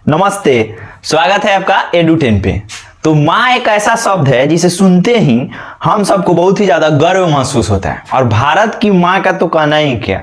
नमस्ते। स्वागत है आपका एडू10 पे। तो माँ एक ऐसा शब्द है जिसे सुनते ही हम सबको बहुत ही ज्यादा गर्व महसूस होता है। और भारत की माँ का तो कहना ही क्या,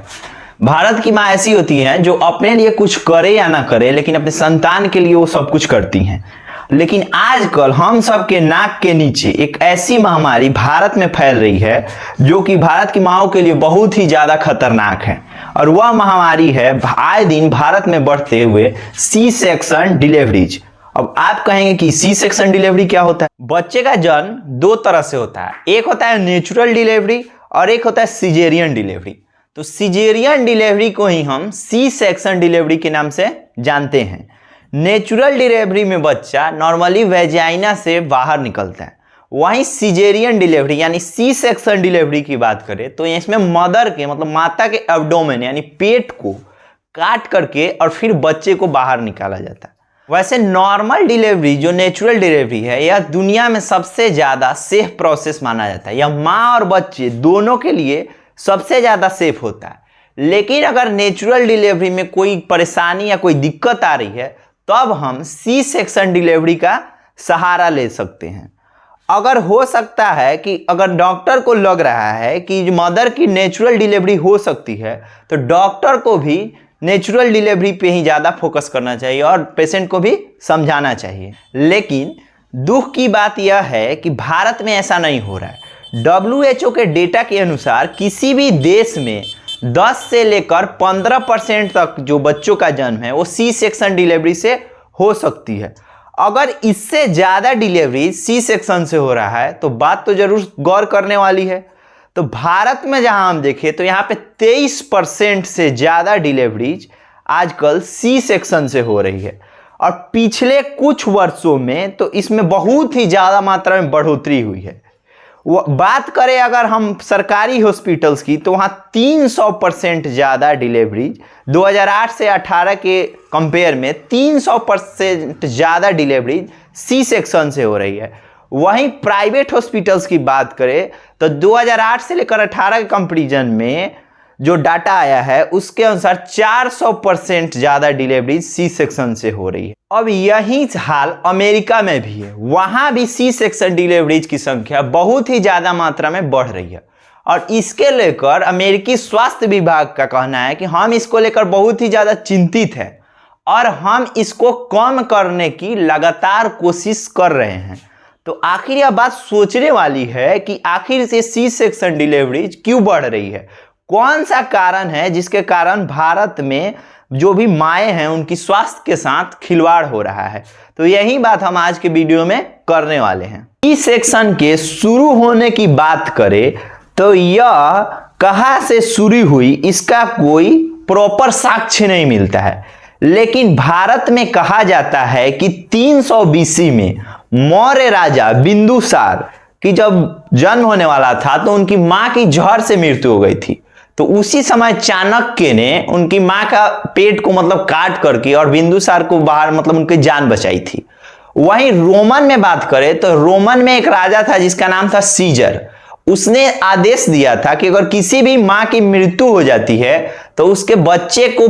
भारत की माँ ऐसी होती है जो अपने लिए कुछ करे या ना करे लेकिन अपने संतान के लिए वो सब कुछ करती हैं। लेकिन आजकल हम सब के नाक के नीचे एक ऐसी महामारी भारत में फैल रही है जो कि भारत की माँओं के लिए बहुत ही ज्यादा खतरनाक है। और वह महामारी है आए दिन भारत में बढ़ते हुए सी सेक्शन डिलीवरीज। अब आप कहेंगे कि सी सेक्शन डिलीवरी क्या होता है? बच्चे का जन्म दो तरह से होता है, एक होता है नेचुरल डिलीवरी और एक होता है सिजेरियन डिलीवरी। तो सिजेरियन डिलीवरी को ही हम सी सेक्शन डिलीवरी के नाम से जानते हैं। नेचुरल डिलीवरी में बच्चा नॉर्मली वेजाइना से बाहर निकलता है, वहीं सिजेरियन डिलीवरी यानी सी सेक्शन डिलीवरी की बात करें तो इसमें मदर के मतलब माता के एब्डोमेन यानी पेट को काट करके और फिर बच्चे को बाहर निकाला जाता है। वैसे नॉर्मल डिलीवरी जो नेचुरल डिलीवरी है यह दुनिया में सबसे ज़्यादा सेफ प्रोसेस माना जाता है। यह माँ और बच्चे दोनों के लिए सबसे ज़्यादा सेफ होता है। लेकिन अगर नेचुरल डिलीवरी में कोई परेशानी या कोई दिक्कत आ रही है तब हम सी सेक्शन डिलीवरी का सहारा ले सकते हैं। अगर हो सकता है कि अगर डॉक्टर को लग रहा है कि मदर की नेचुरल डिलीवरी हो सकती है तो डॉक्टर को भी नेचुरल डिलीवरी पे ही ज़्यादा फोकस करना चाहिए और पेशेंट को भी समझाना चाहिए। लेकिन दुख की बात यह है कि भारत में ऐसा नहीं हो रहा है। WHO के डेटा के अनुसार किसी भी देश में 10 से लेकर 15% तक जो बच्चों का जन्म है वो सी सेक्शन डिलीवरी से हो सकती है। अगर इससे ज़्यादा डिलीवरी सी सेक्शन से हो रहा है तो बात तो जरूर गौर करने वाली है। तो भारत में जहां हम देखें तो यहाँ पे 23% से ज़्यादा डिलीवरीज आजकल सी सेक्शन से हो रही है। और पिछले कुछ वर्षों में तो इसमें बहुत ही ज़्यादा मात्रा में बढ़ोतरी हुई है। वो बात करें अगर हम सरकारी हॉस्पिटल्स की तो वहाँ 300% ज़्यादा डिलीवरीज 2008 से 18 के कंपेयर में 300% ज़्यादा डिलीवरीज सी सेक्शन से हो रही है। वहीं प्राइवेट हॉस्पिटल्स की बात करें तो 2008 से लेकर 18 के कंपैरिजन में जो डाटा आया है उसके अनुसार 400% ज़्यादा डिलीवरीज सी सेक्शन से हो रही है। अब यही हाल अमेरिका में भी है, वहाँ भी सी सेक्शन डिलीवरीज की संख्या बहुत ही ज़्यादा मात्रा में बढ़ रही है। और इसके लेकर अमेरिकी स्वास्थ्य विभाग का कहना है कि हम इसको लेकर बहुत ही ज़्यादा चिंतित हैं और हम इसको कम करने की लगातार कोशिश कर रहे हैं। तो आखिर यह बात सोचने वाली है कि आखिर से सी सेक्शन डिलीवरीज क्यों बढ़ रही है, कौन सा कारण है जिसके कारण भारत में जो भी माएँ हैं उनकी स्वास्थ्य के साथ खिलवाड़ हो रहा है। तो यही बात हम आज के वीडियो में करने वाले हैं। सी सेक्शन के शुरू होने की बात करें तो यह कहाँ से शुरू हुई इसका कोई प्रॉपर साक्ष्य नहीं मिलता है। लेकिन भारत में कहा जाता है कि 300 BC में मौर्य राजा बिंदुसार की जब जन्म होने वाला था तो उनकी माँ की जहर से मृत्यु हो गई थी। तो उसी समय चाणक्य ने उनकी माँ का पेट को मतलब काट करके और बिंदुसार को बाहर मतलब उनकी जान बचाई थी। वहीं रोमन में बात करें तो रोमन में एक राजा था जिसका नाम था सीजर। उसने आदेश दिया था कि अगर किसी भी माँ की मृत्यु हो जाती है तो उसके बच्चे को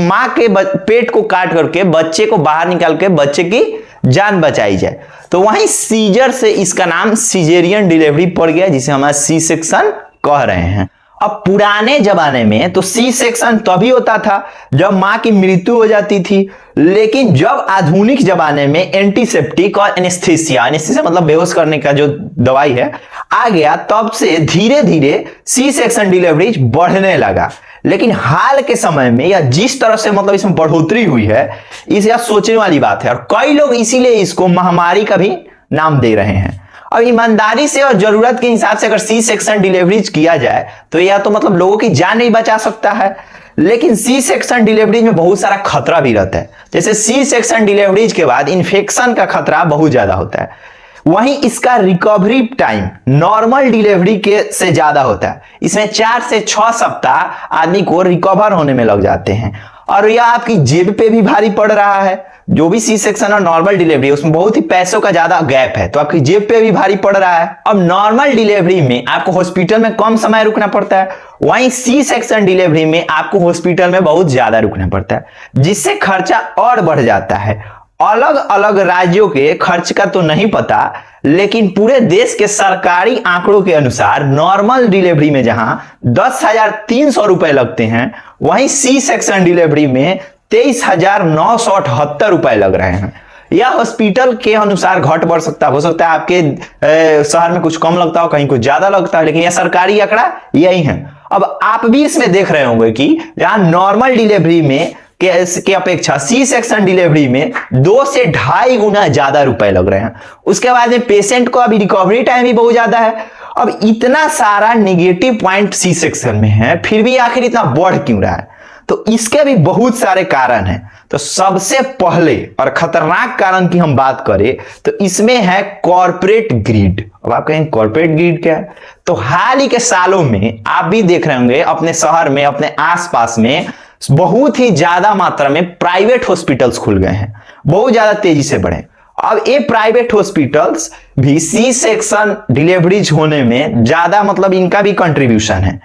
माँ के पेट को काट करके बच्चे को बाहर निकाल के बच्चे की जान बचाई जाए। तो वहीं सीजर से इसका नाम सिजेरियन डिलीवरी पड़ गया जिसे हम सी सेक्शन कह रहे हैं। अब पुराने जमाने में तो सी सेक्शन तभी होता था जब माँ की मृत्यु हो जाती थी। लेकिन जब आधुनिक जमाने में एंटीसेप्टिक और एनेस्थीसिया मतलब बेहोश करने का जो दवाई है आ गया तब से धीरे धीरे सी सेक्शन डिलीवरीज बढ़ने लगा। लेकिन हाल के समय में या जिस तरह से मतलब इसमें बढ़ोतरी हुई है इसे यह सोचने वाली बात है। और कई लोग इसीलिए इसको महामारी का भी नाम दे रहे हैं। अब ईमानदारी से और जरूरत के हिसाब से अगर सी सेक्शन डिलीवरीज किया जाए तो यह तो मतलब लोगों की जान नहीं बचा सकता है। लेकिन सी सेक्शन डिलीवरीज में बहुत सारा खतरा भी रहता है। जैसे सी सेक्शन डिलीवरीज के बाद इन्फेक्शन का खतरा बहुत ज्यादा होता है। वहीं इसका रिकवरी टाइम नॉर्मल डिलीवरी के से ज्यादा होता है। इसमें 4 से 6 सप्ताह आदमी को रिकवर होने में लग जाते हैं। और यह आपकी जेब पे भी भारी पड़ रहा है। जो भी सी सेक्शन और नॉर्मल डिलीवरी है उसमें बहुत ही पैसों का ज्यादा गैप है, तो आपकी जेब पे भी भारी पड़ रहा है। अब नॉर्मल डिलीवरी में आपको हॉस्पिटल में कम समय रुकना पड़ता है, वहीं सी सेक्शन डिलीवरी में आपको हॉस्पिटल में बहुत ज्यादा रुकना पड़ता है, जिससे खर्चा और बढ़ जाता है। अलग अलग राज्यों के खर्च का तो नहीं पता, लेकिन पूरे देश के सरकारी आंकड़ों के अनुसार नॉर्मल डिलीवरी में जहां 10,300 रुपए लगते हैं, वहीं सी सेक्शन डिलीवरी में 23,978 रुपए लग रहे हैं। यह हॉस्पिटल के अनुसार घट बढ़ सकता है, हो सकता है आपके शहर में कुछ कम लगता हो, कहीं कुछ ज्यादा लगता है, लेकिन यह सरकारी आंकड़ा यही है। अब आप भी इसमें देख रहे होंगे कि जहां नॉर्मल डिलीवरी में के अपेक्षा सी सेक्शन डिलीवरी में 2 से 2.5 गुना ज्यादा रुपए लग रहे हैं। उसके बाद में पेशेंट को अभी रिकवरी टाइम भी बहुत ज्यादा है। अब इतना सारा निगेटिव पॉइंट सी सेक्शन में है, फिर भी आखिर इतना बढ़ क्यों रहा है? तो इसके भी बहुत सारे कारण हैं। तो सबसे पहले और खतरनाक कारण की हम बात करें तो इसमें है कॉर्पोरेट ग्रीड। अब आप कहेंगे कॉर्पोरेट ग्रीड क्या है? तो हाल ही के सालों में आप भी देख रहे होंगे अपने शहर में, अपने आसपास में बहुत ही ज्यादा मात्रा में प्राइवेट हॉस्पिटल्स खुल गए हैं, बहुत ज्यादा तेजी से बढ़े। अब ये प्राइवेट हॉस्पिटल्स भी सी सेक्शन डिलीवरीज होने में ज्यादा, मतलब इनका भी कंट्रीब्यूशन है,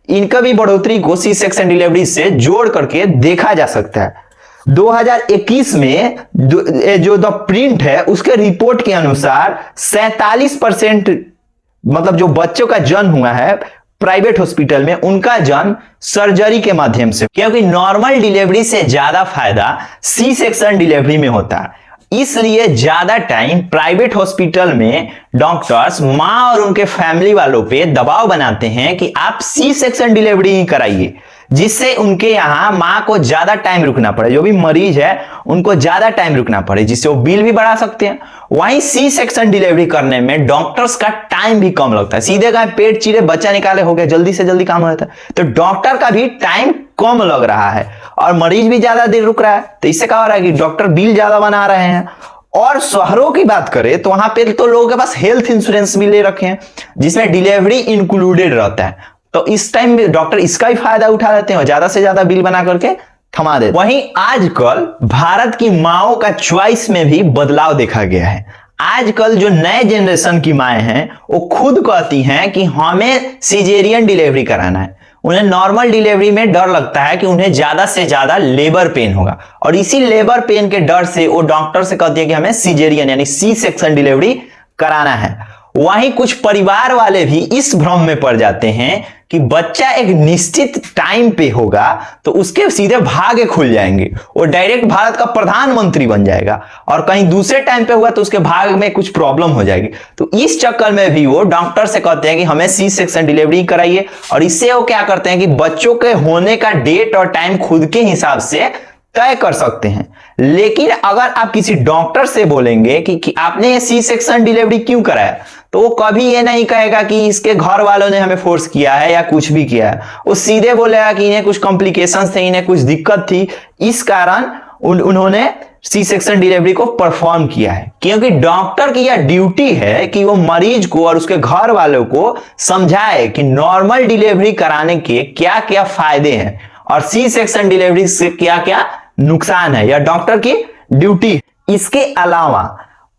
इनका भी बढ़ोतरी को सी सेक्शन डिलीवरी से जोड़ करके देखा जा सकता है। 2021 में जो द प्रिंट है उसके रिपोर्ट के अनुसार 47% मतलब जो बच्चों का जन्म हुआ है प्राइवेट हॉस्पिटल में, उनका जन्म सर्जरी के माध्यम से, क्योंकि नॉर्मल डिलीवरी से ज्यादा फायदा सी सेक्शन डिलीवरी में होता है। इसलिए ज्यादा टाइम प्राइवेट हॉस्पिटल में डॉक्टर्स मां और उनके फैमिली वालों पे दबाव बनाते हैं कि आप सी सेक्शन डिलीवरी ही कराइए, जिससे उनके यहां मां को ज्यादा टाइम रुकना पड़े, जो भी मरीज है उनको ज्यादा टाइम रुकना पड़े, जिससे वो बिल भी बढ़ा सकते हैं। वहीं सी सेक्शन डिलीवरी करने में डॉक्टर्स का टाइम भी कम लगता है, सीधे गए पेट चीरे बच्चा निकाले हो गया, जल्दी से जल्दी काम हो जाता है। तो डॉक्टर का भी टाइम कम लग रहा है और मरीज भी ज्यादा देर रुक रहा है, तो इससे क्या हो रहा है कि डॉक्टर बिल ज्यादा बना रहे हैं। और शहरों की बात करें तो वहां पे तो लोगों के पास हेल्थ इंश्योरेंस भी ले रखे हैं, जिसमें डिलीवरी इंक्लूडेड रहता है, तो इस टाइम डॉक्टर इसका भी फायदा उठा लेते हैं और ज्यादा से ज्यादा बिल बना करके थमा देते। वहीं आजकल भारत की माओं का चॉइस में भी बदलाव देखा गया है। आजकल जो नए जनरेशन की माएं हैं वो खुद कहती हैं कि हमें सिजेरियन डिलीवरी कराना है। उन्हें नॉर्मल डिलीवरी में डर लगता है कि उन्हें ज्यादा से ज्यादा लेबर पेन होगा, और इसी लेबर पेन के डर से वो डॉक्टर से कहती है कि हमें सिजेरियन यानी सी सेक्शन डिलीवरी कराना है। वहीं कुछ परिवार वाले भी इस भ्रम में पड़ जाते हैं कि बच्चा एक निश्चित टाइम पे होगा तो उसके सीधे भाग्य खुल जाएंगे, वो डायरेक्ट भारत का प्रधानमंत्री बन जाएगा, और कहीं दूसरे टाइम पे हुआ तो उसके भाग्य में कुछ प्रॉब्लम हो जाएगी। तो इस चक्कर में भी वो डॉक्टर से कहते हैं कि हमें सी सेक्शन डिलीवरी कराइए, और इससे वो क्या करते हैं कि बच्चों के होने का डेट और टाइम खुद के हिसाब से तय कर सकते हैं। लेकिन अगर आप किसी डॉक्टर से बोलेंगे कि आपने ये सी सेक्शन डिलीवरी क्यों कराया, तो वो कभी ये नहीं कहेगा कि इसके घर वालों ने हमें फोर्स किया है या कुछ भी किया है। वो सीधे बोलेगा कि इन्हें कुछ कॉम्प्लिकेशंस थे, इन्हें कुछ दिक्कत थी, इस कारण उन्होंने सी सेक्शन डिलीवरी को परफॉर्म किया है। क्योंकि डॉक्टर की यह ड्यूटी है कि वो मरीज को और उसके घर वालों को समझाए कि नॉर्मल डिलीवरी कराने के क्या क्या फायदे हैं और सी सेक्शन डिलीवरी से क्या क्या नुकसान है, यह डॉक्टर की ड्यूटी। इसके अलावा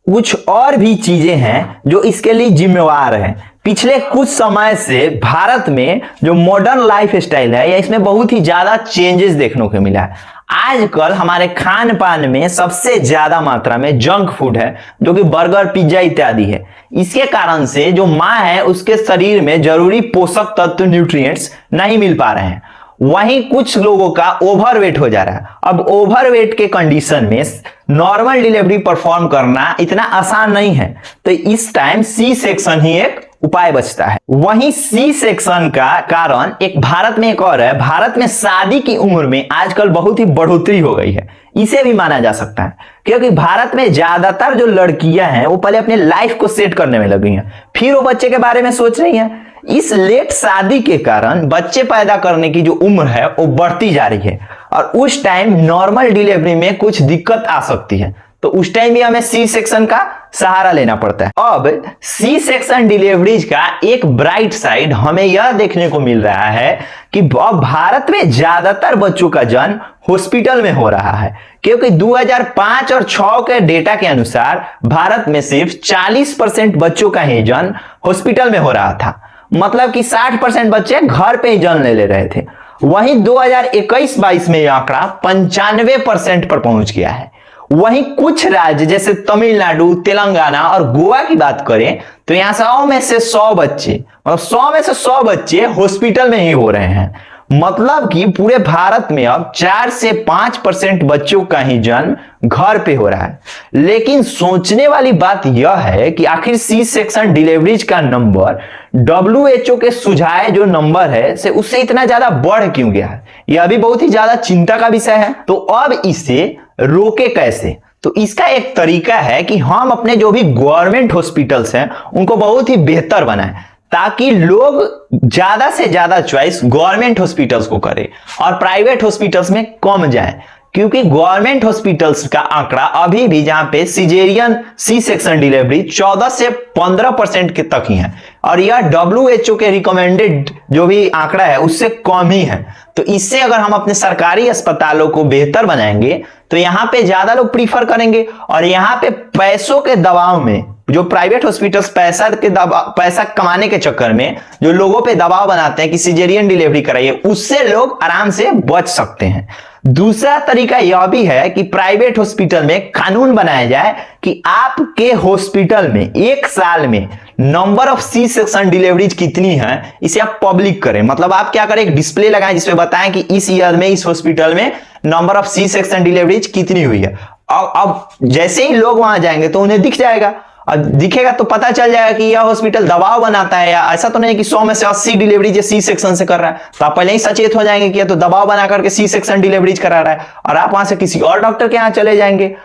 कुछ और भी चीजें हैं जो इसके लिए जिम्मेवार हैं। पिछले कुछ समय से भारत में जो मॉडर्न लाइफ स्टाइल है या इसमें बहुत ही ज्यादा चेंजेस देखने को मिला है। आजकल हमारे खान पान में सबसे ज्यादा मात्रा में जंक फूड है, जो कि बर्गर, पिज्जा इत्यादि है। इसके कारण से जो मां है उसके शरीर में जरूरी पोषक तत्व, न्यूट्रिएंट्स नहीं मिल पा रहे हैं। वहीं कुछ लोगों का ओवरवेट हो जा रहा है। अब ओवरवेट के कंडीशन में नॉर्मल डिलीवरी परफॉर्म करना इतना आसान नहीं है, तो इस टाइम सी सेक्शन ही एक उपाय बचता है। वहीं सी सेक्शन का कारण एक भारत में एक और है, भारत में शादी की उम्र में आजकल बहुत ही बढ़ोतरी हो गई है, इसे भी माना जा सकता है। क्योंकि भारत में ज्यादातर जो लड़कियां हैं वो पहले अपने लाइफ को सेट करने में लगी हैं, फिर वो बच्चे के बारे में सोच रही हैं। इस लेट शादी के कारण बच्चे पैदा करने की जो उम्र है वो बढ़ती जा रही है, और उस टाइम नॉर्मल डिलीवरी में कुछ दिक्कत आ सकती है। तो उस टाइम भी हमें सी सेक्शन का सहारा लेना पड़ता है। अब सी सेक्शन डिलीवरीज का एक ब्राइट साइड हमें यह देखने को मिल रहा है कि अब भारत में ज्यादातर बच्चों का जन्म हॉस्पिटल में हो रहा है, क्योंकि 2005 और 6 के डेटा के अनुसार भारत में सिर्फ 40% बच्चों का ही जन्म हॉस्पिटल में हो रहा था। मतलब कि 60% बच्चे घर पे ही जन्म ले रहे थे। वहीं 2021-22 में यह आंकड़ा 95% पर पहुंच गया है। वहीं कुछ राज्य जैसे तमिलनाडु, तेलंगाना और गोवा की बात करें तो यहां 100 में से 100 बच्चे, मतलब 100 में से 100 बच्चे हॉस्पिटल में ही हो रहे हैं। मतलब कि पूरे भारत में अब 4 से 5% बच्चों का ही जन्म घर पे हो रहा है। लेकिन सोचने वाली बात यह है कि आखिर सी सेक्शन डिलीवरीज का नंबर WHO के सुझाए जो नंबर है से उससे इतना ज्यादा बढ़ क्यों गया है, यह भी बहुत ही ज्यादा चिंता का विषय है। तो अब इसे रोके कैसे? तो इसका एक तरीका है कि हम अपने जो भी गवर्नमेंट हॉस्पिटल्स हैं उनको बहुत ही बेहतर बनाएं, ताकि लोग ज्यादा से ज्यादा चॉइस गवर्नमेंट हॉस्पिटल्स को करें और प्राइवेट हॉस्पिटल्स में कम जाएं। क्योंकि गवर्नमेंट हॉस्पिटल्स का आंकड़ा अभी भी जहां पे सिजेरियन सी सेक्शन डिलीवरी 14 से 15% के तक ही है, और यह WHO के रिकमेंडेड जो भी आंकड़ा है उससे कम ही है। तो इससे अगर हम अपने सरकारी अस्पतालों को बेहतर बनाएंगे तो यहां पे ज्यादा लोग प्रीफर करेंगे, और यहां पे पैसों के दबाव में जो प्राइवेट हॉस्पिटल्स पैसा कमाने के चक्कर में जो लोगों पे दबाव बनाते हैं कि सिजेरियन डिलीवरी कराइए, उससे लोग आराम से बच सकते हैं। दूसरा तरीका यह भी है कि प्राइवेट हॉस्पिटल में कानून बनाया जाए कि आपके हॉस्पिटल में एक साल में number of C section deliveries कितनी है इसे आप पब्लिक करें। मतलब आप क्या करें, एक डिस्प्ले लगाएं जिसमें बताएं कि इस ईयर में इस हॉस्पिटल में number of C section deliveries कितनी हुई है। अब जैसे ही लोग वहां जाएंगे तो उन्हें दिख जाएगा, और दिखेगा तो पता चल जाएगा कि यह हॉस्पिटल दबाव बनाता है, या ऐसा तो नहीं कि 100 में से 80 डिलीवरी सी सेक्शन से कर रहा है। तो आप पहले ही सचेत हो जाएंगे कि यह तो दबाव बना करके सी सेक्शन डिलीवरीज करा रहा है, और आप वहां से किसी और डॉक्टर के यहां चले जाएंगे।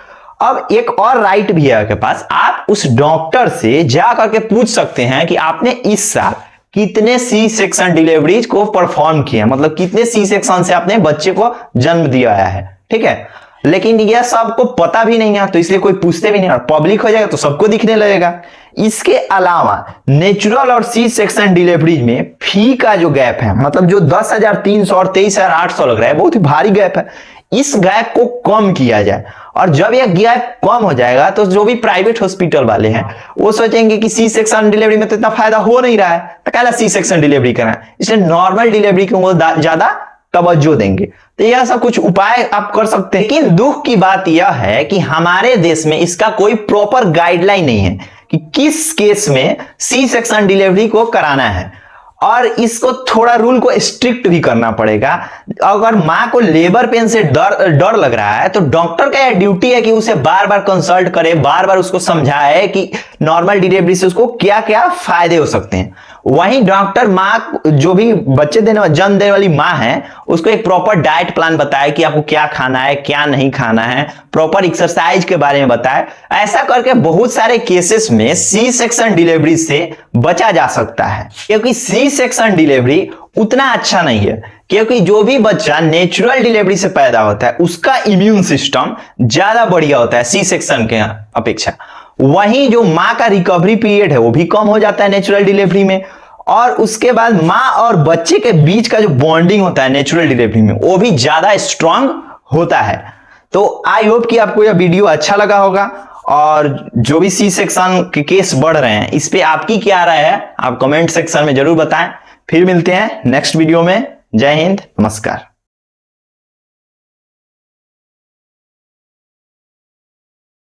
अब एक और राइट भी है आपके पास, आप उस डॉक्टर से जा करके पूछ सकते हैं कि आपने इस साल कितने सी सेक्शन डिलीवरीज को परफॉर्म किया, मतलब कितने सी सेक्शन से आपने बच्चे को जन्म दिया है। ठीक है, लेकिन यह सबको पता भी नहीं है, तो इसलिए कोई पूछते भी नहीं, और पब्लिक हो जाएगा तो सबको दिखने लगेगा। इसके अलावा नेचुरल और सी सेक्शन डिलीवरीज में फी का जो गैप है, मतलब जो 10,300 और 23,800 लग रहा है, बहुत ही भारी गैप है। इस गैप को कम किया जाए, और जब यह गैप कम हो जाएगा तो जो भी प्राइवेट हॉस्पिटल वाले हैं वो सोचेंगे कि सी सेक्शन डिलीवरी में तो इतना फायदा हो नहीं रहा है, तो क्या सी सेक्शन डिलीवरी कराएं, इसलिए नॉर्मल डिलीवरी को ज्यादा तवज्जो देंगे। तो यह सब कुछ उपाय आप कर सकते हैं। लेकिन दुख की बात यह है कि हमारे देश में इसका कोई प्रॉपर गाइडलाइन नहीं है कि किस केस में सी सेक्शन डिलीवरी को कराना है, और इसको थोड़ा रूल को स्ट्रिक्ट भी करना पड़ेगा। अगर मां को लेबर पेन से डर लग रहा है तो डॉक्टर का यह ड्यूटी है कि उसे बार बार कंसल्ट करे, बार बार उसको समझाए कि नॉर्मल डिलीवरी से उसको क्या क्या फायदे हो सकते हैं। वहीं डॉक्टर माँ जो भी बच्चे जन्म देने वाली माँ है उसको एक प्रॉपर डाइट प्लान बताए कि आपको क्या खाना है क्या नहीं खाना है, प्रॉपर एक्सरसाइज के बारे में बताए। ऐसा करके बहुत सारे केसेस में सी सेक्शन डिलीवरी से बचा जा सकता है, क्योंकि सी सेक्शन डिलीवरी उतना अच्छा नहीं है, क्योंकि जो भी बच्चा नेचुरल डिलीवरी से पैदा होता है उसका इम्यून सिस्टम ज्यादा बढ़िया होता है सी सेक्शन के अपेक्षा। वहीं जो माँ का रिकवरी पीरियड है वो भी कम हो जाता है नेचुरल डिलीवरी में, और उसके बाद माँ और बच्चे के बीच का जो बॉन्डिंग होता है नेचुरल डिलीवरी में वो भी ज्यादा स्ट्रांग होता है। तो आई होप कि आपको यह वीडियो अच्छा लगा होगा, और जो भी सी सेक्शन के केस बढ़ रहे हैं इस पे आपकी क्या राय है आप कमेंट सेक्शन में जरूर बताएं। फिर मिलते हैं नेक्स्ट वीडियो में। जय हिंद, नमस्कार।